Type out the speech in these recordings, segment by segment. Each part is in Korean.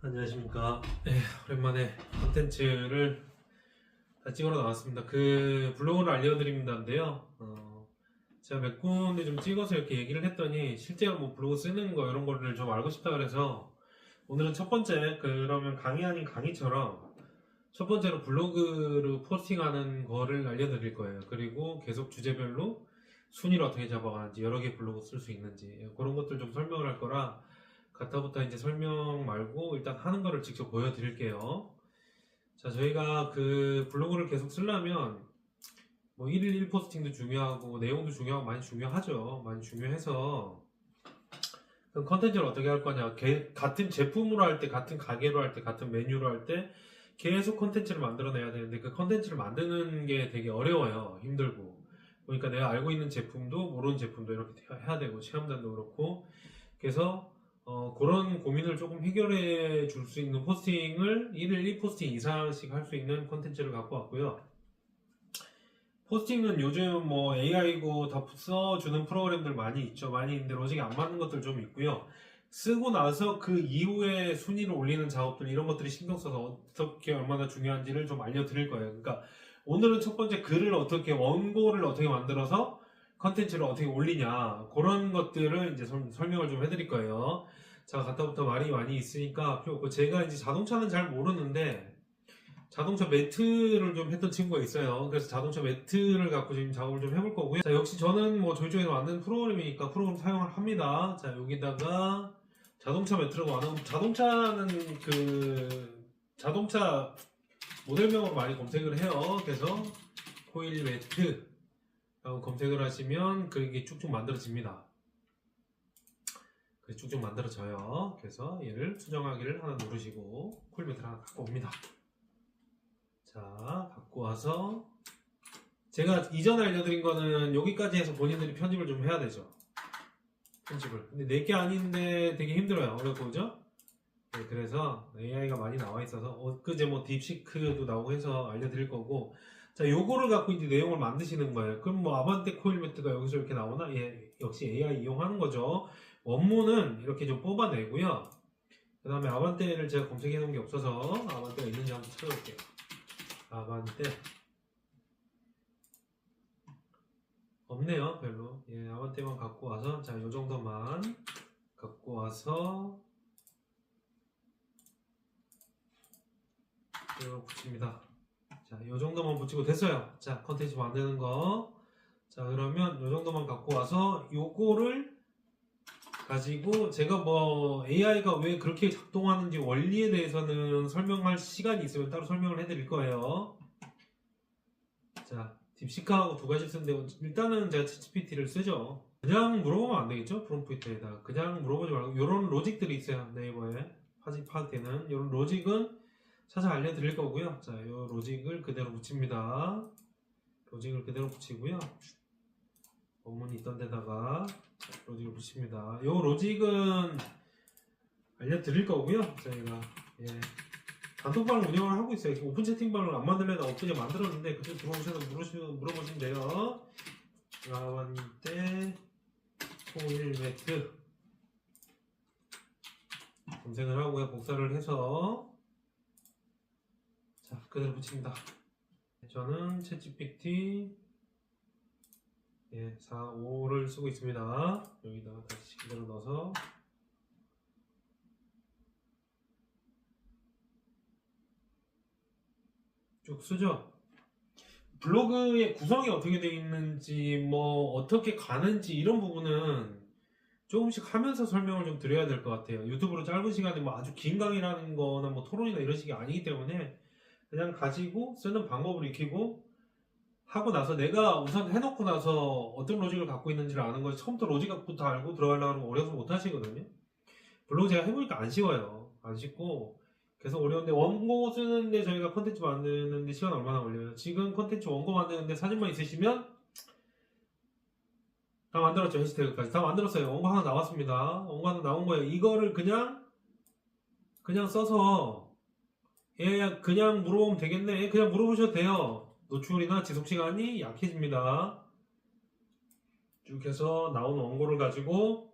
안녕하십니까. 오랜만에 콘텐츠를 다 찍으러 나왔습니다. 그 블로그를 알려드립니다인데요. 제가 몇 군데 좀 찍어서 이렇게 얘기를 했더니 실제로 뭐 블로그 쓰는 거 이런 거를 좀 알고 싶다 그래서 오늘은 첫 번째, 그러면 강의 아닌 강의처럼 첫 번째로 블로그로 포스팅하는 거를 알려드릴 거예요. 그리고 계속 주제별로 순위를 어떻게 잡아가는지, 여러 개 블로그 쓸 수 있는지 그런 것들 좀 설명을 할 거라 가타부타 이제 설명 말고 일단 하는 거를 직접 보여드릴게요. 자, 저희가 그 블로그를 계속 쓰려면 뭐 1일 1포스팅도 중요하고 내용도 중요하고 많이 중요하죠. 많이 중요해서 그럼 컨텐츠를 어떻게 할 거냐. 같은 제품으로 할 때, 같은 가게로 할 때, 같은 메뉴로 할 때 계속 컨텐츠를 만들어내야 되는데 그 컨텐츠를 만드는 게 되게 어려워요. 힘들고. 그러니까 내가 알고 있는 제품도 모르는 제품도 이렇게 해야 되고 체험단도 그렇고 그래서 그런 고민을 조금 해결해 줄 수 있는 포스팅을 1일 1포스팅 이상씩 할 수 있는 콘텐츠를 갖고 왔고요. 포스팅은 요즘 뭐 AI고 다 써주는 프로그램들 많이 있죠. 많이 있는데 로직이 안 맞는 것들 좀 있고요. 쓰고 나서 그 이후에 순위를 올리는 작업들 이런 것들이 신경 써서 어떻게 얼마나 중요한지를 좀 알려드릴 거예요. 그러니까 오늘은 첫 번째 글을 어떻게 원고를 어떻게 만들어서 컨텐츠를 어떻게 올리냐 그런 것들을 이제 설명을 좀 해드릴 거예요. 자, 갔다부터 말이 많이 있으니까 필요 없고 제가 이제 자동차는 잘 모르는데 자동차 매트를 좀 했던 친구가 있어요. 그래서 자동차 매트를 갖고 지금 작업을 좀 해볼 거고요. 자, 역시 저는 뭐 저희 쪽에서 만든 프로그램이니까 프로그램 사용을 합니다. 자, 여기다가 자동차 매트라고 안 하고 자동차는 그 자동차 모델명으로 많이 검색을 해요. 그래서 코일 매트 라고 검색을 하시면 그게 쭉쭉 만들어집니다. 쭉쭉 만들어져요. 그래서 얘를 수정하기를 하나 누르시고 코일 매트를 하나 갖고 옵니다. 자, 갖고 와서 제가 이전에 알려드린 거는 여기까지 해서 본인들이 편집을 좀 해야 되죠. 편집을. 근데 내게 아닌데 되게 힘들어요. 어렵고 그죠? 네, 그래서 AI가 많이 나와 있어서 엊그제 뭐 딥시크도 나오고 해서 알려드릴 거고 자, 요거를 갖고 이제 내용을 만드시는 거예요. 그럼 뭐 아반떼 코일 매트가 여기서 이렇게 나오나? 예, 역시 AI 이용하는 거죠. 원문은 이렇게 좀 뽑아내고요. 그 다음에 아반떼를 제가 검색해 놓은 게 없어서 아반떼가 있는지 한번 찾아볼게요. 아반떼 없네요, 별로. 예, 아반떼만 갖고 와서 자, 요 정도만 갖고 와서 이걸 붙입니다. 자, 요 정도만 붙이고 됐어요. 자, 컨텐츠 만드는 거. 자, 그러면 요 정도만 갖고 와서 요거를 가지고 제가 뭐 AI가 왜 그렇게 작동하는지 원리에 대해서는 설명할 시간이 있으면 따로 설명을 해드릴 거예요. 자, 딥시크하고 두 가지 쓰는데 일단은 제가 챗GPT를 쓰죠. 그냥 물어보면 안 되겠죠? 프롬프트에다 그냥 물어보지 말고 요런 로직들이 있어요. 네이버에 파악되는 요런 로직은 살짝 알려드릴 거고요. 자, 요 로직을 그대로 붙입니다. 로직을 그대로 붙이고요. 원문이 있던 데다가 로직을 붙입니다. 요 로직은 알려드릴 거고요. 저희가 예, 단톡방을 운영을 하고 있어요. 오픈 채팅방을 안 만들려다 엊그제 만들었는데 그때 들어오셔서 물어보시면 돼요. 아반떼 코일 매트 검색을 하고요. 복사를 해서 자, 그대로 붙입니다. 저는 챗GPT 4.5를 쓰고 있습니다. 여기다가 다시 그대로 넣어서 쭉 쓰죠. 블로그의 구성이 어떻게 되어 있는지 뭐 어떻게 가는지 이런 부분은 조금씩 하면서 설명을 좀 드려야 될 것 같아요. 유튜브로 짧은 시간에 뭐 아주 긴 강의라는 거나 뭐 토론이나 이런 식이 아니기 때문에 그냥 가지고 쓰는 방법을 익히고 하고 나서 내가 우선 해놓고 나서 어떤 로직을 갖고 있는지를 아는 거지 처음부터 로직부터 알고 들어가려고 하면 어려서 못 하시거든요. 블로그 제가 해보니까 안 쉬워요. 안 쉽고 계속 어려운데 원고 쓰는데 저희가 컨텐츠 만드는데 시간 얼마나 걸려요? 지금 컨텐츠 원고 만드는데 사진만 있으시면 다 만들었죠. 해시태그까지 다 만들었어요. 원고 하나 나왔습니다. 원고 하나 나온 거예요. 이거를 그냥 써서 그냥 물어보면 되겠네. 그냥 물어보셔도 돼요. 노출이나 지속시간이 약해집니다. 쭉 해서 나온 원고를 가지고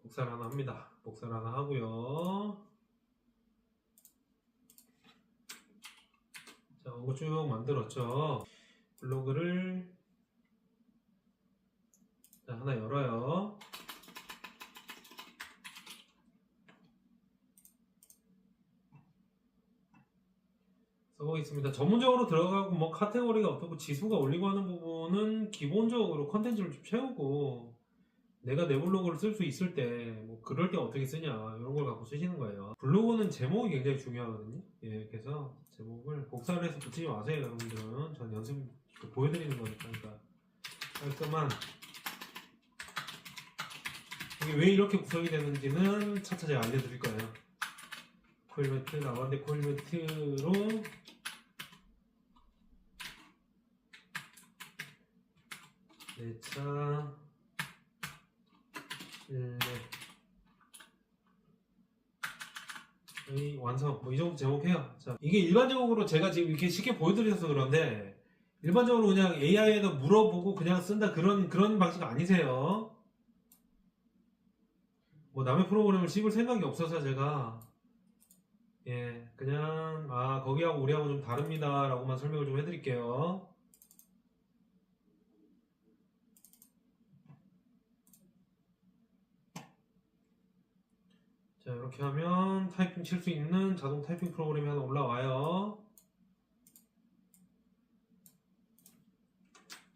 복사를 하나 합니다. 복사를 하나 하고요. 자, 이거 쭉 만들었죠. 블로그를 자, 하나 열어요. 써보겠습니다. 전문적으로 들어가고 뭐 카테고리가 어떻고 지수가 올리고 하는 부분은 기본적으로 컨텐츠를 좀 채우고 내가 내 블로그를 쓸 수 있을 때 뭐 그럴 때 어떻게 쓰냐 이런 걸 갖고 쓰시는 거예요. 블로그는 제목이 굉장히 중요하거든요. 예, 그래서 제목을 복사를 해서 붙이지 마세요, 여러분들은. 전 연습 보여드리는 거니까. 그러니까 깔끔한 이게 왜 이렇게 구성이 되는지는 차차 제가 알려드릴 거예요. 코일 매트 나왔는데 코일 매트로 내차 실내의 완성 뭐 이 정도 제목해요. 자, 이게 일반적으로 제가 지금 이렇게 쉽게 보여드려서 그런데 일반적으로 그냥 AI에다 물어보고 그냥 쓴다 그런 방식 아니세요. 뭐 남의 프로그램을 씹을 생각이 없어서 제가 예 그냥 거기하고 우리하고 좀 다릅니다 라고만 설명을 좀 해드릴게요. 자, 이렇게 하면 타이핑 칠 수 있는 자동 타이핑 프로그램이 하나 올라와요.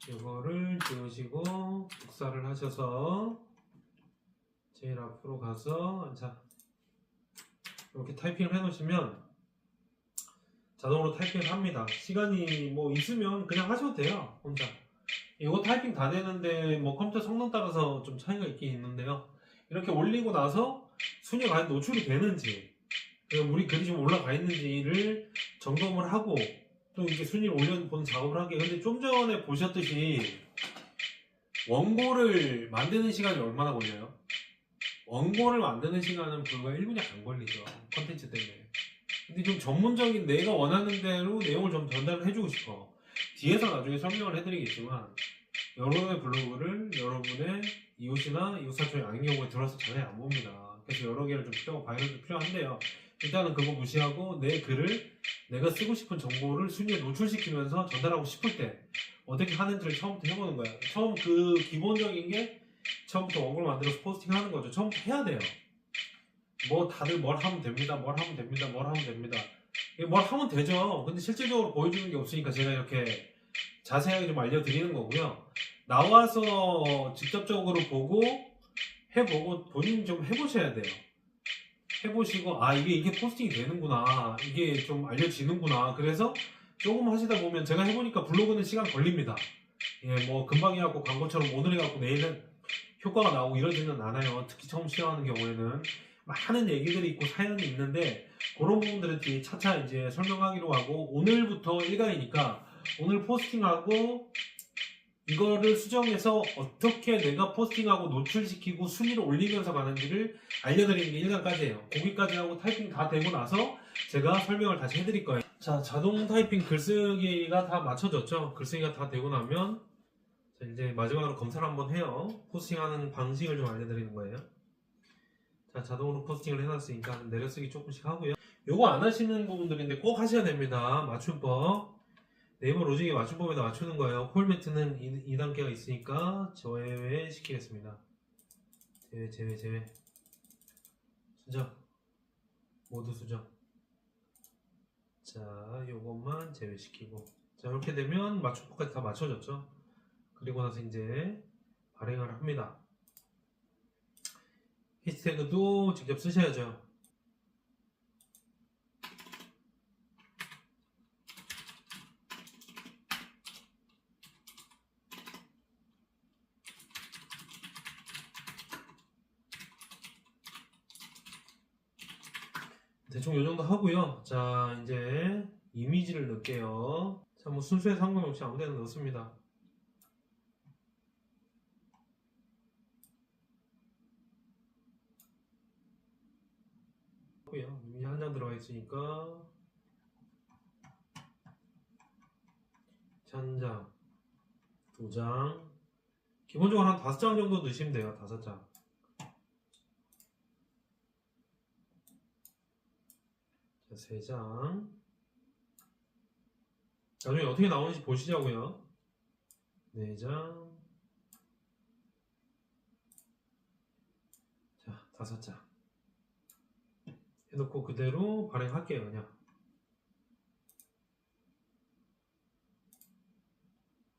이거를 지우시고 복사를 하셔서 제일 앞으로 가서 자 이렇게 타이핑을 해놓으시면 자동으로 타이핑을 합니다. 시간이 뭐 있으면 그냥 하셔도 돼요, 혼자. 이거 타이핑 다 되는데 뭐 컴퓨터 성능 따라서 좀 차이가 있긴 있는데요. 이렇게 올리고 나서 순위가 과연 노출이 되는지, 우리 글이 좀 올라가 있는지를 점검을 하고 또 이렇게 순위를 올려보는 작업을 하게. 근데 좀 전에 보셨듯이 원고를 만드는 시간이 얼마나 걸려요? 원고를 만드는 시간은 불과 1분이 안 걸리죠, 컨텐츠 때문에. 근데 좀 전문적인 내가 원하는 대로 내용을 좀 전달을 해주고 싶어. 뒤에서 나중에 설명을 해드리겠지만 여러분의 블로그를 여러분의 이웃이나 이웃사촌이 아닌 경우에 들어서 전혀 안 봅니다. 그래서 여러 개를 좀 필요하고 바이럴도 필요한데요. 일단은 그거 무시하고 내 글을 내가 쓰고 싶은 정보를 순위에 노출시키면서 전달하고 싶을 때 어떻게 하는지를 처음부터 해보는 거야. 처음 그 기본적인 게 처음부터 원고를 만들어서 포스팅 하는 거죠. 처음부터 해야 돼요. 뭐 다들 뭘 하면 됩니다. 뭘 하면 됩니다. 뭘 하면 됩니다. 뭘 하면 되죠. 근데 실질적으로 보여주는 게 없으니까 제가 이렇게 자세하게 좀 알려드리는 거고요. 나와서 직접적으로 보고 해보고 본인이 좀 해보셔야 돼요. 해보시고 이게 포스팅이 되는구나, 이게 좀 알려지는구나. 그래서 조금 하시다 보면 제가 해보니까 블로그는 시간 걸립니다. 예, 뭐 금방 해갖고 광고처럼 오늘 해갖고 내일은 효과가 나오고 이러지는 않아요. 특히 처음 시작하는 경우에는 많은 얘기들이 있고 사연이 있는데 그런 부분들은 뒤에 차차 이제 설명하기로 하고, 오늘부터 일간이니까 오늘 포스팅하고 이거를 수정해서 어떻게 내가 포스팅하고 노출시키고 순위를 올리면서 가는지를 알려드리는 게 일간까지예요. 거기까지 하고 타이핑 다 되고 나서 제가 설명을 다시 해드릴 거예요. 자, 자동 타이핑 글쓰기가 다 맞춰졌죠. 글쓰기가 다 되고 나면 이제 마지막으로 검사를 한번 해요. 포스팅하는 방식을 좀 알려드리는 거예요. 자, 자동으로 포스팅을 해놨으니까 내려쓰기 조금씩 하고요. 요거 안 하시는 부분들인데 꼭 하셔야 됩니다. 맞춤법. 네이버 로직의 맞춤법에다 맞추는 거예요. 폴매트는 2단계가 있으니까 제외 시키겠습니다. 제외. 수정. 모두 수정. 자, 요것만 제외시키고. 자, 이렇게 되면 맞춤법까지 다 맞춰졌죠. 그리고 나서 이제 발행을 합니다. 해시태그도 직접 쓰셔야죠. 대충 요 정도 하고요. 자, 이제 이미지를 넣을게요. 자, 뭐 순수해 상관없이 아무 데나 넣습니다. 이미 한 장 들어가 있으니까 한 장, 2장, 기본적으로 한 5장 정도 넣으시면 돼요. 5장. 자, 3장. 나중에 어떻게 나오는지 보시자고요. 4장. 자, 5장. 해놓고 그대로 발행할게요, 그냥.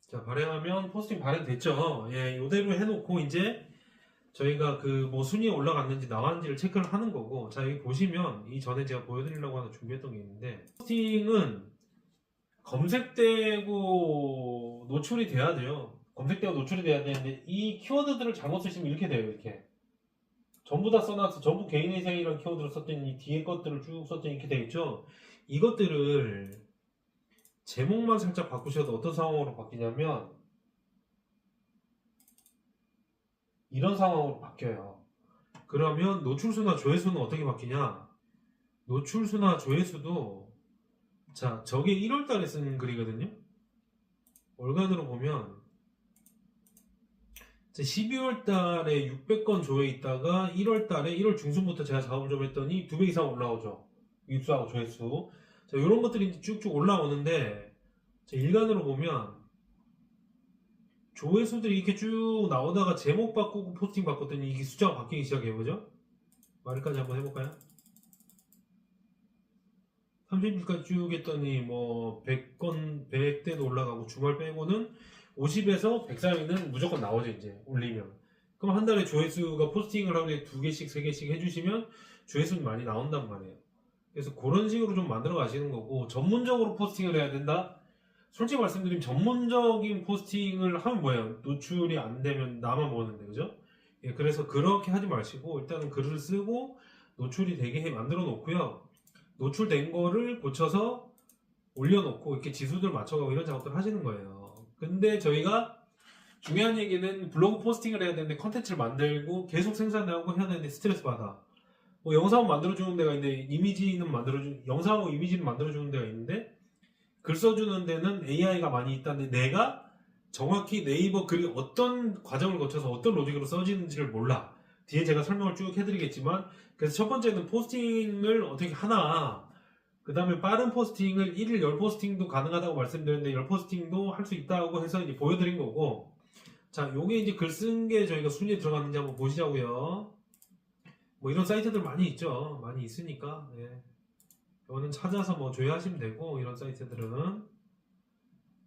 자, 발행하면 포스팅 발행됐죠. 예, 이대로 해놓고 이제 저희가 그 뭐 순위에 올라갔는지 나왔는지를 체크를 하는 거고, 자, 여기 보시면 이전에 제가 보여드리려고 하나 준비했던 게 있는데, 포스팅은 검색되고 노출이 돼야 돼요. 검색되고 노출이 돼야 되는데, 이 키워드들을 잘못 쓰시면 이렇게 돼요, 이렇게. 전부 다 써놨어. 전부 개인회생이라는 키워드를 썼더니 뒤에 것들을 쭉 썼더니 이렇게 되겠죠. 이것들을 제목만 살짝 바꾸셔도 어떤 상황으로 바뀌냐면 이런 상황으로 바뀌어요. 그러면 노출수나 조회수는 어떻게 바뀌냐? 노출수나 조회수도 자, 저게 1월달에 쓴 글이거든요. 월간으로 보면 12월달에 600건 조회 있다가 1월달에 1월 중순부터 제가 작업을 좀 했더니 2배 이상 올라오죠. 입수하고 조회수. 자, 이런 것들이 쭉쭉 올라오는데 일간으로 보면 조회수들이 이렇게 쭉 나오다가 제목 바꾸고 포스팅 바꿨더니 이게 숫자가 바뀌기 시작해요. 그죠? 말까지 한번 해볼까요? 30일까지 쭉 했더니 뭐 100건 100대도 올라가고 주말 빼고는 50에서 100 사이는 무조건 나오죠. 이제 올리면. 그럼 한 달에 조회수가 포스팅을 하루에 2개씩 3개씩 해주시면 조회수는 많이 나온단 말이에요. 그래서 그런 식으로 좀 만들어 가시는 거고, 전문적으로 포스팅을 해야 된다? 솔직히 말씀드리면 전문적인 포스팅을 하면 뭐예요? 노출이 안 되면 나만 보는데, 그죠? 예, 그래서 그렇게 하지 마시고 일단은 글을 쓰고 노출이 되게 만들어 놓고요. 노출된 거를 고쳐서 올려놓고 이렇게 지수들 맞춰가고 이런 작업들 하시는 거예요. 근데 저희가 중요한 얘기는 블로그 포스팅을 해야 되는데 컨텐츠를 만들고 계속 생산하고 해야 되는데 스트레스 받아. 뭐 영상은 만들어주는 데가 있는데 영상하고 이미지는 만들어주는 데가 있는데 글 써주는 데는 AI가 많이 있다는데 내가 정확히 네이버 글이 어떤 과정을 거쳐서 어떤 로직으로 써지는지를 몰라. 뒤에 제가 설명을 쭉 해드리겠지만, 그래서 첫 번째는 포스팅을 어떻게 하나, 그 다음에 빠른 포스팅을 1일 10포스팅도 가능하다고 말씀드렸는데 10포스팅도 할 수 있다고 해서 이제 보여드린 거고, 자, 요게 이제 글 쓴 게 저희가 순위에 들어갔는지 한번 보시자고요. 뭐 이런 사이트들 많이 있죠. 많이 있으니까. 예. 이거는 찾아서 뭐 조회하시면 되고, 이런 사이트들은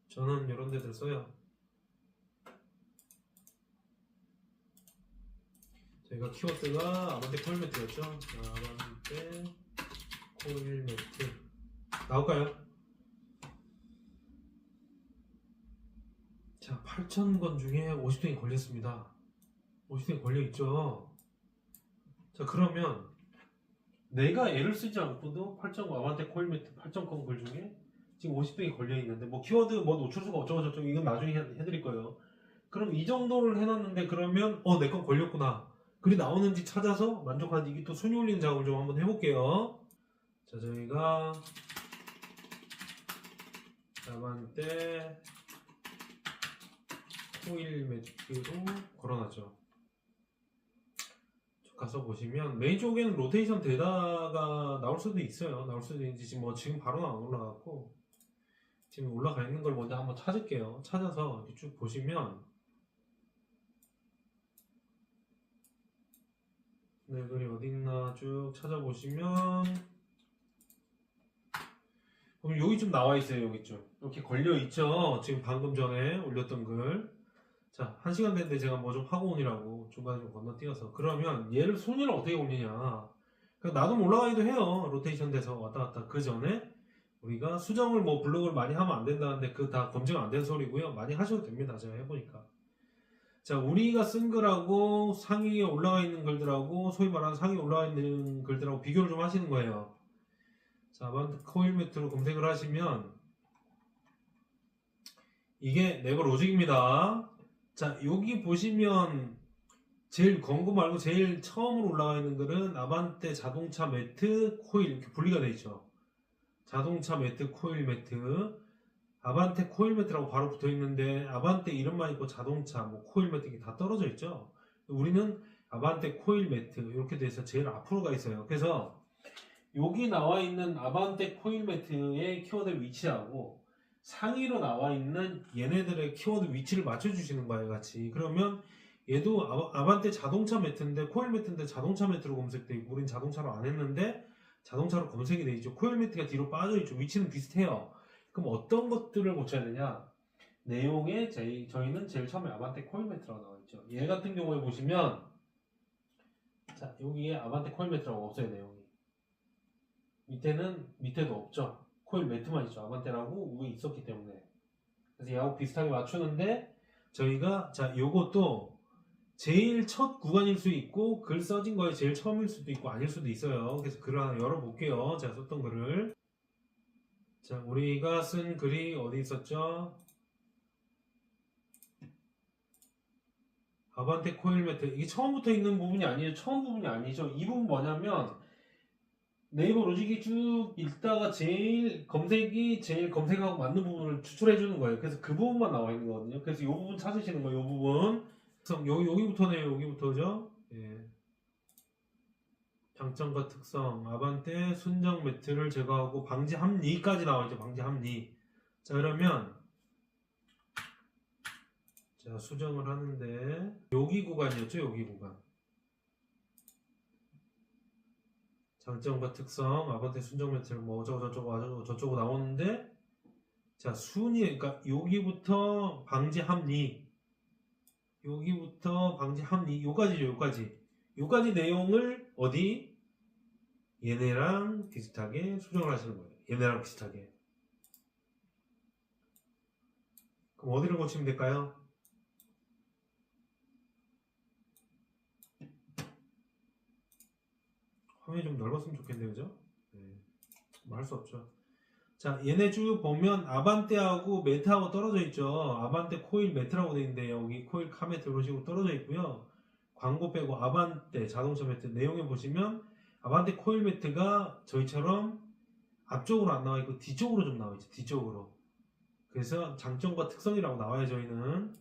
저는 이런 데들 써요. 저희가 키워드가 아반떼 코일 매트였죠. 아반떼 코일 매트 나올까요? 자, 8,000건 중에 50등이 걸렸습니다. 50등이 걸려있죠. 자, 그러면 내가 애를 쓰지 않고도 8,000건 아반떼 코일 매트 8,000건 글 중에 지금 50등이 걸려있는데, 뭐 키워드 뭐 노출수가 어쩌고저쩌고 이건 나중에 해드릴 거예요. 그럼 이 정도를 해놨는데, 그러면 내 건 걸렸구나, 글이 나오는지 찾아서 만족하는지, 이게 또 순위 올리는 작업을 좀 한번 해볼게요. 자, 저희가 아반떼 코일 매트로 걸어놨죠. 가서 보시면 메인 쪽에는 로테이션 되다가 나올 수도 있어요. 나올 수도 있는지 지금 바로는 안 올라갔고, 지금 올라가 있는 걸 먼저 한번 찾을게요. 찾아서 이렇게 쭉 보시면 네, 글이 어딨나 쭉 찾아보시면 그럼 여기 좀 나와 있어요. 여기 좀 이렇게 걸려 있죠. 지금 방금 전에 올렸던 글. 자, 1시간 됐는데 제가 뭐 좀 하고 오니라고 중간에 좀 건너뛰어서. 그러면 얘를 순위를 어떻게 올리냐, 그러니까 나도 올라가기도 해요. 로테이션 돼서 왔다 갔다. 그 전에 우리가 수정을 뭐 블로그를 많이 하면 안 된다는데 그거 다 검증 안 된 소리고요. 많이 하셔도 됩니다. 제가 해보니까. 자, 우리가 쓴 글하고 상위에 올라가 있는 글들하고 소위 말하는 상위에 올라가 있는 글들하고 비교를 좀 하시는 거예요. 자, 아반떼 코일 매트로 검색을 하시면 이게 네이버 로직입니다. 자, 여기 보시면 제일 권고 말고 제일 처음으로 올라가 있는 글은 아반떼 자동차 매트 코일 이렇게 분리가 되어 있죠. 자동차 매트 코일 매트, 아반떼 코일 매트라고 바로 붙어 있는데 아반떼 이름만 있고 자동차 뭐 코일 매트 이게 다 떨어져 있죠. 우리는 아반떼 코일 매트 이렇게 돼서 제일 앞으로 가 있어요. 그래서 여기 나와 있는 아반떼 코일 매트의 키워드 위치하고 상위로 나와 있는 얘네들의 키워드 위치를 맞춰주시는 거예요, 같이. 그러면 얘도 아반떼 자동차 매트인데 코일 매트인데 자동차 매트로 검색돼 있고 우린 자동차로 안 했는데 자동차로 검색이 돼 있죠. 코일 매트가 뒤로 빠져 있죠. 위치는 비슷해요. 그럼 어떤 것들을 고쳐야 되냐? 내용에 저희는 제일 처음에 아반떼 코일 매트라고 나와 있죠. 얘 같은 경우에 보시면 자 여기에 아반떼 코일 매트라고 없어요, 내용이. 밑에도 없죠. 코일 매트만 있죠. 아반떼라고 위에 있었기 때문에. 그래서 얘하고 비슷하게 맞추는데 저희가 자 요것도 제일 첫 구간일 수 있고 글 써진 거에 제일 처음일 수도 있고 아닐 수도 있어요. 그래서 글을 하나 열어볼게요. 제가 썼던 글을. 자 우리가 쓴 글이 어디 있었죠? 아반떼 코일 매트. 이게 처음부터 있는 부분이 아니에요. 처음 부분이 아니죠. 이 부분 뭐냐면 네이버 로직이 쭉 읽다가 제일 검색하고 맞는 부분을 추출해 주는 거예요. 그래서 그 부분만 나와 있는 거거든요. 그래서 이 부분 찾으시는 거예요. 이 부분. 여기부터네요. 여기부터죠. 예. 장점과 특성, 아반떼 순정 매트를 제거하고 방지 합리까지 나와 있죠. 방지 합리. 자 그러면 자 수정을 하는데 여기 구간이었죠. 여기 구간. 장점과 특성, 아반떼 순정 매트를 뭐 어쩌고 저쩌고 나오는데 자 순위 그러니까 여기부터 방지 합리 여기부터 방지 합리 요까지죠. 요까지 내용을 어디 얘네랑 비슷하게 수정을 하시는 거예요. 얘네랑 비슷하게. 그럼 어디를 고치면 될까요? 화면이 좀 넓었으면 좋겠네요, 그죠? 네. 뭐 할 수 없죠. 자, 얘네 쭉 보면 아반떼하고 매트하고 떨어져 있죠. 아반떼 코일 매트라고 되어 있는데 여기 코일 카매트 이런 식으로 떨어져 있고요. 광고 빼고 아반떼 자동차 매트 내용에 보시면 아반떼 코일 매트가 저희처럼 앞쪽으로 안 나와 있고 뒤쪽으로 좀 나와 있죠. 뒤쪽으로. 그래서 장점과 특성이라고 나와요. 저희는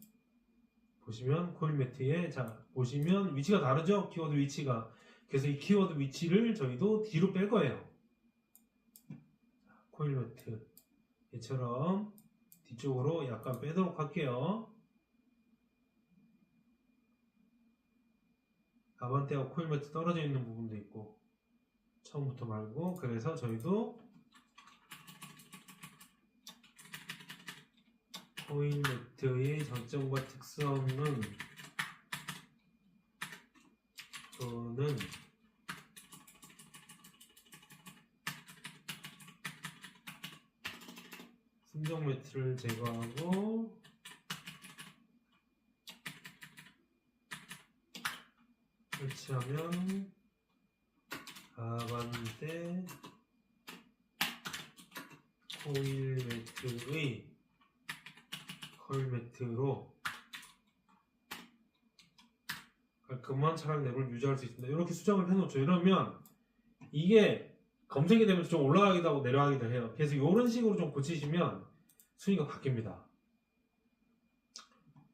보시면 코일 매트에 자 보시면 위치가 다르죠. 키워드 위치가. 그래서 이 키워드 위치를 저희도 뒤로 뺄 거예요. 코일 매트 얘처럼 뒤쪽으로 약간 빼도록 할게요. 아반떼와 코일 매트 떨어져 있는 부분도 있고 처음부터 말고 그래서 저희도 코일 매트의 장점과 특성은 저는 순정 매트를 제거하고 설치하면 아반떼 코일 매트의 코일 매트로 깔끔한 차량 랩을 유지할 수 있습니다. 이렇게 수정을 해놓죠. 이러면 이게 검색이 되면서 좀 올라가기도 하고 내려가기도 해요. 그래서 이런 식으로 좀 고치시면 순위가 바뀝니다.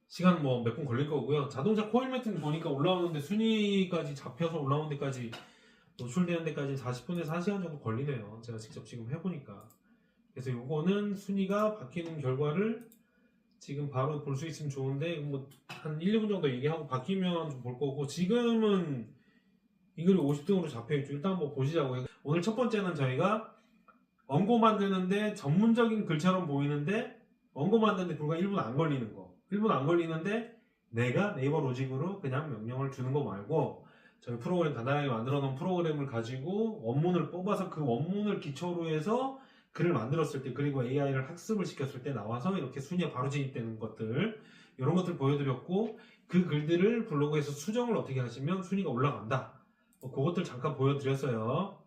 시간 뭐 몇 분 걸릴 거고요. 자동차 코일 매트는 보니까 올라오는데 순위까지 잡혀서 올라오는 데까지 노출되는 데까지 40분에서 1시간 정도 걸리네요. 제가 직접 지금 해보니까. 그래서 요거는 순위가 바뀌는 결과를 지금 바로 볼 수 있으면 좋은데 뭐 한 1, 2분 정도 얘기하고 바뀌면 좀 볼 거고 지금은 이 글이 50등으로 잡혀있죠. 일단 한번 보시자고요. 오늘 첫 번째는 저희가 원고 만드는데 전문적인 글처럼 보이는데 원고 만드는데 불과 1분 안 걸리는 거 1분 안 걸리는데 내가 네이버 로직으로 그냥 명령을 주는 거 말고 저희 프로그램 간단하게 만들어 놓은 프로그램을 가지고 원문을 뽑아서 그 원문을 기초로 해서 글을 만들었을 때 그리고 AI를 학습을 시켰을 때 나와서 이렇게 순위가 바로 진입되는 것들 이런 것들 보여드렸고 그 글들을 블로그에서 수정을 어떻게 하시면 순위가 올라간다 그것들 잠깐 보여드렸어요.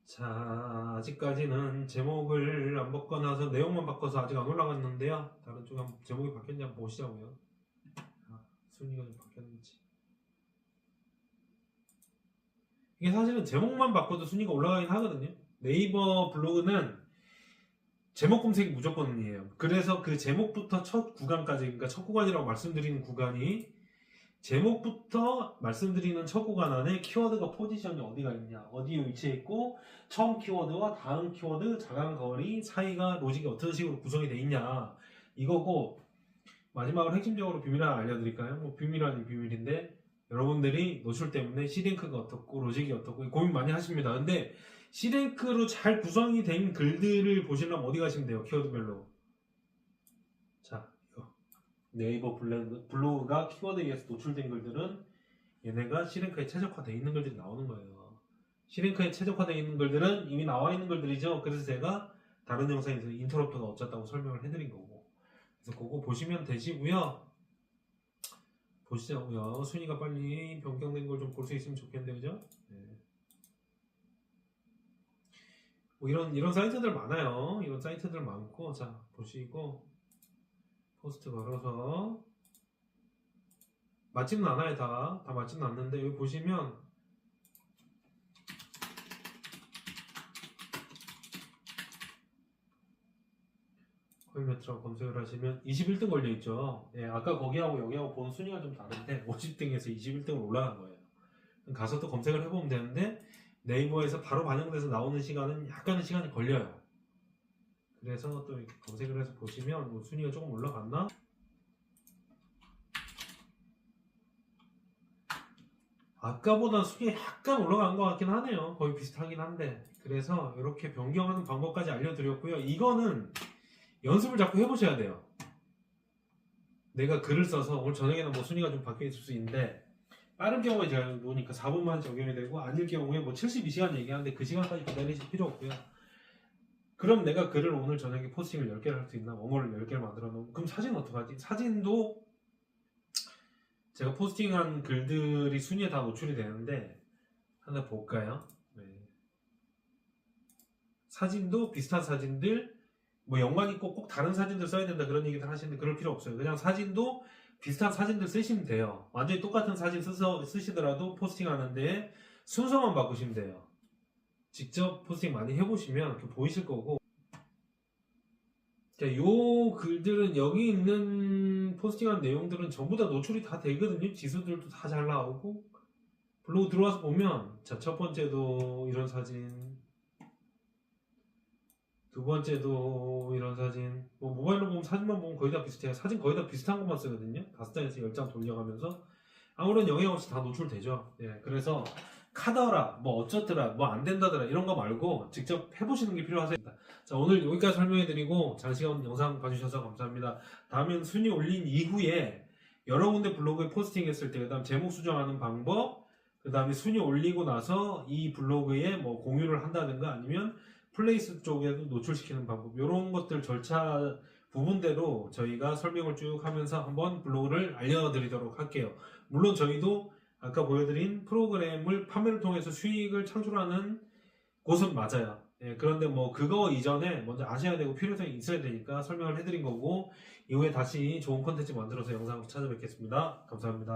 자 아직까지는 제목을 안 바꿔놔서 내용만 바꿔서 아직 안 올라갔는데요. 다른 쪽에 한번 제목이 바뀌었는지 한번 보시자고요. 순위가 좀 바뀌었는지 이게 사실은 제목만 바꿔도 순위가 올라가긴 하거든요. 네이버 블로그는 제목 검색이 무조건이에요. 그래서 그 제목부터 첫 구간까지 그러니까 첫 구간이라고 말씀드리는 구간이 제목부터 말씀드리는 첫 구간 안에 키워드가 포지션이 어디가 있냐, 어디에 위치해 있고, 처음 키워드와 다음 키워드 자간거리 사이가 로직이 어떤 식으로 구성이 돼 있냐 이거고, 마지막으로 핵심적으로 비밀 하나 알려드릴까요? 뭐 비밀 아닌 비밀인데, 여러분들이 노출 때문에 C랭크가 어떻고 로직이 어떻고 고민 많이 하십니다. 근데 C랭크로 잘 구성이 된 글들을 보시려면 어디 가시면 돼요? 키워드별로. 자, 이거 네이버 블로그가 키워드에 의해서 노출된 글들은 얘네가 C랭크에 최적화되어 있는 글들이 나오는 거예요. C랭크에 최적화되어 있는 글들은 이미 나와 있는 글들이죠. 그래서 제가 다른 영상에서 인터럽터가 어쩌다고 설명을 해드린 거고, 그래서 그거 보시면 되시고요. 보시자고요. 순위가 빨리 변경된 걸 좀 볼 수 있으면 좋겠는데, 그죠? 네. 뭐 이런 사이트들 많아요. 이런 사이트들 많고, 자 보시고 포스트 걸어서 맞지는 않아요. 다 맞지는 않는데 여기 보시면 코인메트라고 검색을 하시면 21등 걸려있죠. 예, 아까 거기하고 여기하고 본 순위가 좀 다른데 50등에서 21등으로 올라간 거예요. 가서 또 검색을 해보면 되는데 네이버에서 바로 반영돼서 나오는 시간은 약간의 시간이 걸려요. 그래서 또 이렇게 검색을 해서 보시면 뭐 순위가 조금 올라갔나? 아까보다 순위가 약간 올라간 것 같긴 하네요. 거의 비슷하긴 한데, 그래서 이렇게 변경하는 방법까지 알려드렸고요. 이거는 연습을 자꾸 해보셔야 돼요. 내가 글을 써서 오늘 저녁에는 뭐 순위가 좀 바뀌어 있을 수 있는데, 빠른 경우에 제가 놓으니까 4분만 적용이 되고, 아닐 경우에 뭐 72시간 얘기하는데 그 시간까지 기다리실 필요 없고요. 그럼 내가 글을 오늘 저녁에 포스팅을 10개를 할 수 있나? 웜홀을 10개를 만들어 놓으면, 그럼 사진 어떡하지? 사진도 제가 포스팅한 글들이 순위에 다 노출이 되는데, 하나 볼까요? 네. 사진도 비슷한 사진들, 뭐 연관 있고 꼭 다른 사진들 써야 된다 그런 얘기들 하시는데 그럴 필요 없어요. 그냥 사진도 비슷한 사진들 쓰시면 돼요. 완전히 똑같은 사진 쓰시더라도 포스팅 하는데 순서만 바꾸시면 돼요. 직접 포스팅 많이 해보시면 보이실 거고, 자, 요 글들은 여기 있는 포스팅한 내용들은 전부 다 노출이 다 되거든요. 지수들도 다 잘 나오고, 블로그 들어와서 보면, 자, 첫 번째도 이런 사진, 두 번째도 이런 사진, 뭐 모바일로 보면 사진만 보면 거의 다 비슷해요. 사진 거의 다 비슷한 것만 쓰거든요. 5장에서 10장 돌려가면서 아무런 영향 없이 다 노출되죠. 예, 그래서 카더라, 뭐 어쩌더라, 뭐 안 된다더라 이런 거 말고 직접 해보시는 게 필요하십니다. 자, 오늘 여기까지 설명해드리고 장시간 영상 봐주셔서 감사합니다. 다음엔 순위 올린 이후에 여러 군데 블로그에 포스팅했을 때, 그 다음 제목 수정하는 방법, 그 다음에 순위 올리고 나서 이 블로그에 뭐 공유를 한다든가 아니면 플레이스 쪽에도 노출시키는 방법, 이런 것들 절차 부분대로 저희가 설명을 쭉 하면서 한번 블로그를 알려드리도록 할게요. 물론 저희도 아까 보여드린 프로그램을 판매를 통해서 수익을 창출하는 곳은 맞아요. 예, 그런데 뭐 그거 이전에 먼저 아셔야 되고 필요성이 있어야 되니까 설명을 해드린 거고, 이후에 다시 좋은 컨텐츠 만들어서 영상으로 찾아뵙겠습니다. 감사합니다.